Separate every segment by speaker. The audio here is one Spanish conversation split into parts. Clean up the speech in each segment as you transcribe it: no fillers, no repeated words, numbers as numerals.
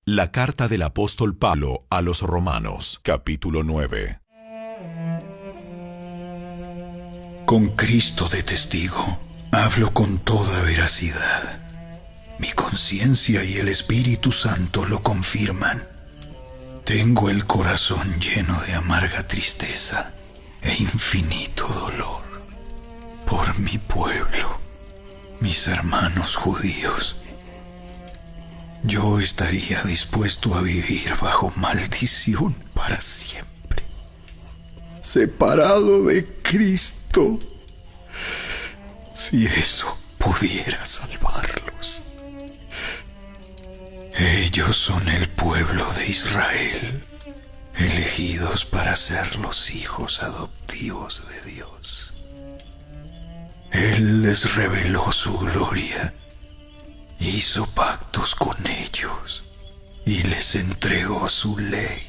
Speaker 1: La carta del apóstol Pablo a los Romanos, capítulo 9.
Speaker 2: Con Cristo de testigo, hablo con toda veracidad. Mi conciencia y el Espíritu Santo lo confirman. Tengo el corazón lleno de amarga tristeza e infinito dolor por mi pueblo, mis hermanos judíos. Yo estaría dispuesto a vivir bajo maldición para siempre, separado de Cristo, si eso pudiera salvarlos. Ellos son el pueblo de Israel, elegidos para ser los hijos adoptivos de Dios. Él les reveló su gloria, hizo pactos con ellos y les entregó su ley.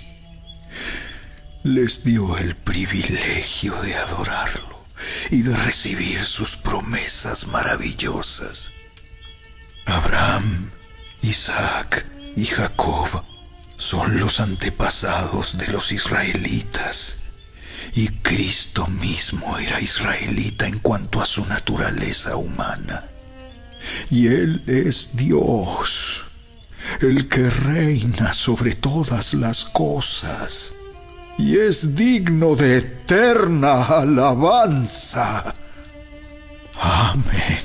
Speaker 2: Les dio el privilegio de adorarlo y de recibir sus promesas maravillosas. Abraham, Isaac y Jacob son los antepasados de los israelitas, y Cristo mismo era israelita en cuanto a su naturaleza humana. Y Él es Dios, el que reina sobre todas las cosas, y es digno de eterna alabanza. Amén.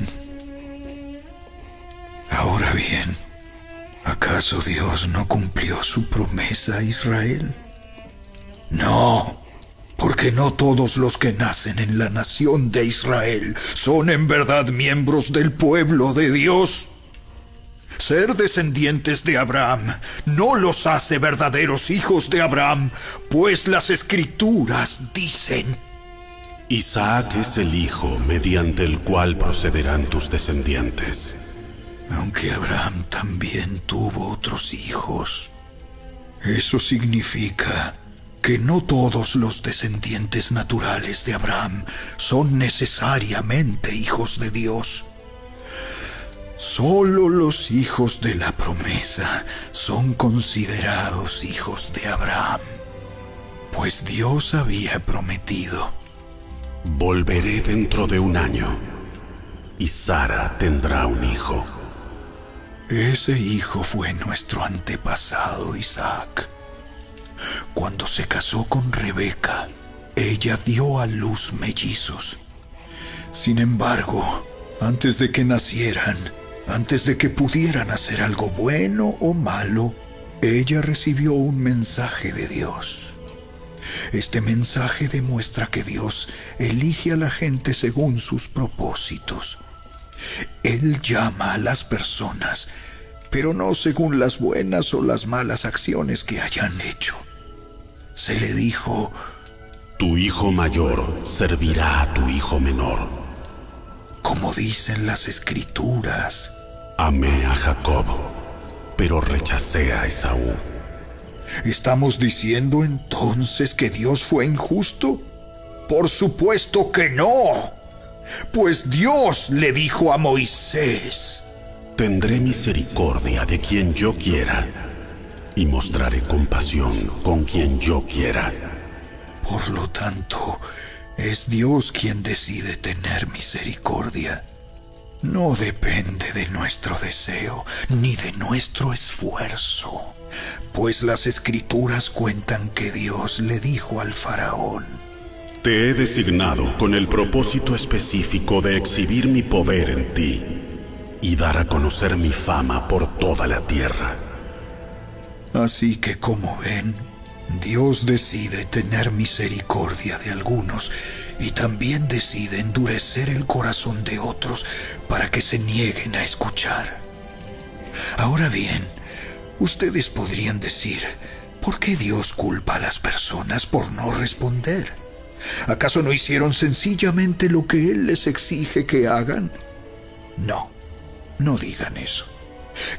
Speaker 2: Ahora bien, ¿acaso Dios no cumplió su promesa a Israel? No, porque no todos los que nacen en la nación de Israel son en verdad miembros del pueblo de Dios. Ser descendientes de Abraham no los hace verdaderos hijos de Abraham, pues las Escrituras dicen:
Speaker 3: Isaac es el hijo mediante el cual procederán tus descendientes.
Speaker 2: Aunque Abraham también tuvo otros hijos, eso significa que no todos los descendientes naturales de Abraham son necesariamente hijos de Dios. Solo los hijos de la promesa son considerados hijos de Abraham, pues Dios había prometido:
Speaker 3: Volveré dentro de un año, y Sara tendrá un hijo.
Speaker 2: Ese hijo fue nuestro antepasado Isaac. Cuando se casó con Rebeca, ella dio a luz mellizos. Sin embargo, antes de que nacieran, antes de que pudieran hacer algo bueno o malo, ella recibió un mensaje de Dios. Este mensaje demuestra que Dios elige a la gente según sus propósitos. Él llama a las personas, pero no según las buenas o las malas acciones que hayan hecho. Se le dijo:
Speaker 3: Tu hijo mayor servirá a tu hijo menor.
Speaker 2: Como dicen las Escrituras:
Speaker 3: Amé a Jacob, pero rechacé a Esaú.
Speaker 2: ¿Estamos diciendo entonces que Dios fue injusto? Por supuesto que no. Pues Dios le dijo a Moisés:
Speaker 3: Tendré misericordia de quien yo quiera, y mostraré compasión con quien yo quiera.
Speaker 2: Por lo tanto, es Dios quien decide tener misericordia. No depende de nuestro deseo ni de nuestro esfuerzo, pues las Escrituras cuentan que Dios le dijo al faraón:
Speaker 3: Te he designado con el propósito específico de exhibir mi poder en ti y dar a conocer mi fama por toda la tierra.
Speaker 2: Así que, como ven, Dios decide tener misericordia de algunos y también decide endurecer el corazón de otros para que se nieguen a escuchar. Ahora bien, ustedes podrían decir: ¿por qué Dios culpa a las personas por no responder? ¿Acaso no hicieron sencillamente lo que Él les exige que hagan? No, no digan eso.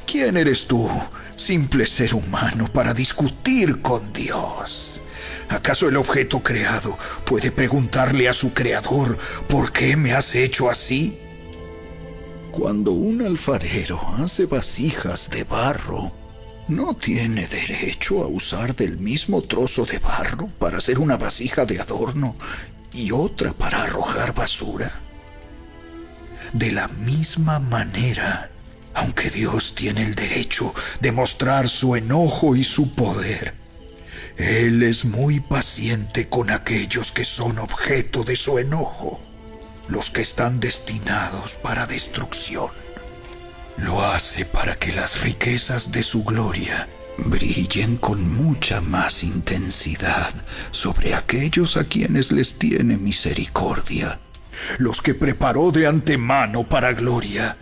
Speaker 2: ¿Quién eres tú, simple ser humano, para discutir con Dios? ¿Acaso el objeto creado puede preguntarle a su creador: ¿por qué me has hecho así? Cuando un alfarero hace vasijas de barro, no tiene derecho a usar del mismo trozo de barro para hacer una vasija de adorno y otra para arrojar basura. De la misma manera, aunque Dios tiene el derecho de mostrar su enojo y su poder, Él es muy paciente con aquellos que son objeto de su enojo, los que están destinados para destrucción. Lo hace para que las riquezas de su gloria brillen con mucha más intensidad sobre aquellos a quienes les tiene misericordia, los que preparó de antemano para gloria.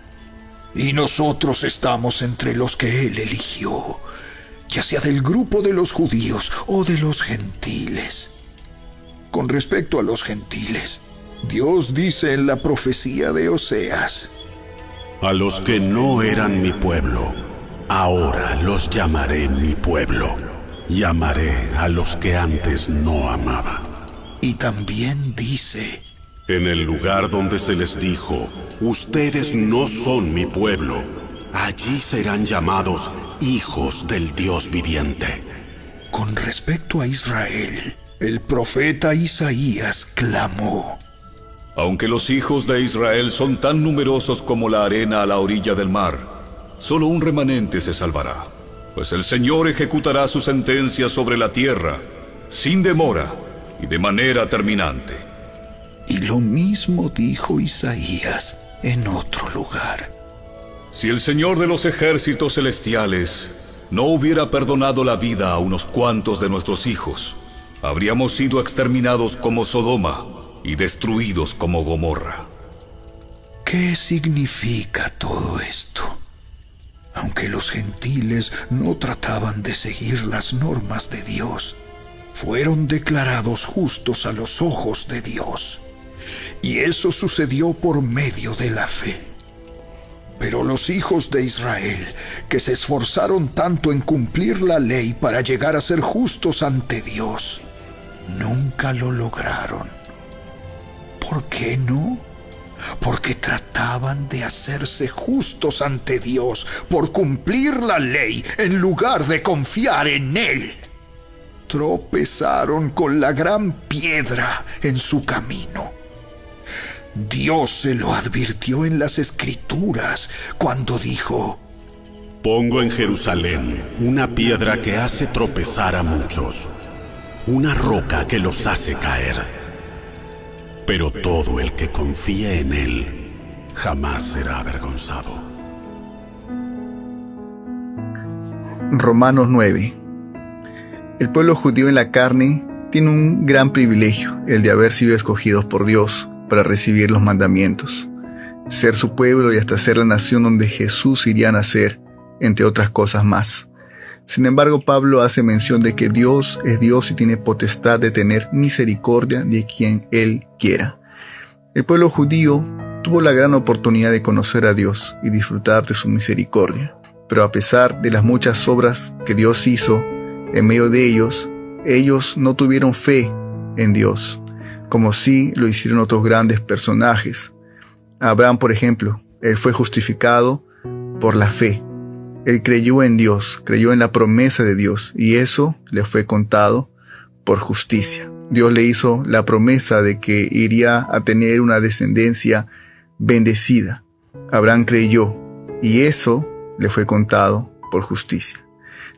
Speaker 2: Y nosotros estamos entre los que Él eligió, ya sea del grupo de los judíos o de los gentiles. Con respecto a los gentiles, Dios dice en la profecía de Oseas:
Speaker 3: A los que no eran mi pueblo, ahora los llamaré mi pueblo. Llamaré a los que antes no amaba.
Speaker 2: Y también dice:
Speaker 3: En el lugar donde se les dijo, ustedes no son mi pueblo, allí serán llamados hijos del Dios viviente.
Speaker 2: Con respecto a Israel, el profeta Isaías clamó:
Speaker 4: Aunque los hijos de Israel son tan numerosos como la arena a la orilla del mar, solo un remanente se salvará, pues el Señor ejecutará su sentencia sobre la tierra, sin demora y de manera terminante.
Speaker 2: Y lo mismo dijo Isaías en otro lugar:
Speaker 4: Si el Señor de los ejércitos celestiales no hubiera perdonado la vida a unos cuantos de nuestros hijos, habríamos sido exterminados como Sodoma y destruidos como Gomorra.
Speaker 2: ¿Qué significa todo esto? Aunque los gentiles no trataban de seguir las normas de Dios, fueron declarados justos a los ojos de Dios. Y eso sucedió por medio de la fe. Pero los hijos de Israel, que se esforzaron tanto en cumplir la ley para llegar a ser justos ante Dios, nunca lo lograron. ¿Por qué no? Porque trataban de hacerse justos ante Dios por cumplir la ley en lugar de confiar en Él. Tropezaron con la gran piedra en su camino. Dios se lo advirtió en las Escrituras cuando dijo:
Speaker 3: Pongo en Jerusalén una piedra que hace tropezar a muchos, una roca que los hace caer. Pero todo el que confíe en Él jamás será avergonzado.
Speaker 5: Romanos 9. El pueblo judío en la carne tiene un gran privilegio, el de haber sido escogidos por Dios para recibir los mandamientos, ser su pueblo y hasta ser la nación donde Jesús iría a nacer, entre otras cosas más. Sin embargo, Pablo hace mención de que Dios es Dios y tiene potestad de tener misericordia de quien Él quiera. El pueblo judío tuvo la gran oportunidad de conocer a Dios y disfrutar de su misericordia, pero a pesar de las muchas obras que Dios hizo en medio de ellos no tuvieron fe en Dios, como sí lo hicieron otros grandes personajes. Abraham, por ejemplo, él fue justificado por la fe. Él creyó en Dios, creyó en la promesa de Dios, y eso le fue contado por justicia. Dios le hizo la promesa de que iría a tener una descendencia bendecida. Abraham creyó, y eso le fue contado por justicia.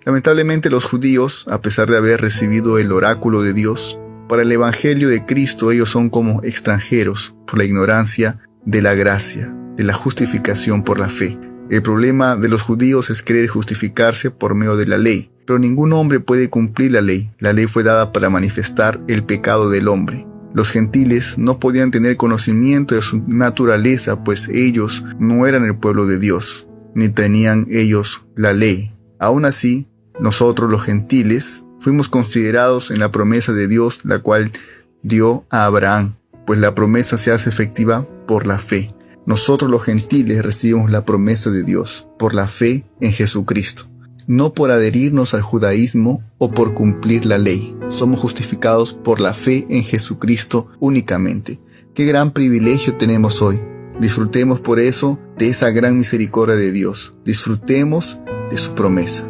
Speaker 5: Lamentablemente los judíos, a pesar de haber recibido el oráculo de Dios, para el evangelio de Cristo ellos son como extranjeros por la ignorancia de la gracia, de la justificación por la fe. El problema de los judíos es querer justificarse por medio de la ley, pero ningún hombre puede cumplir la ley. La ley fue dada para manifestar el pecado del hombre. Los gentiles no podían tener conocimiento de su naturaleza, pues ellos no eran el pueblo de Dios, ni tenían ellos la ley. Aún así, nosotros los gentiles fuimos considerados en la promesa de Dios, la cual dio a Abraham, pues la promesa se hace efectiva por la fe. Nosotros los gentiles recibimos la promesa de Dios por la fe en Jesucristo, no por adherirnos al judaísmo o por cumplir la ley. Somos justificados por la fe en Jesucristo únicamente. Qué gran privilegio tenemos hoy. Disfrutemos por eso de esa gran misericordia de Dios. Disfrutemos de su promesa.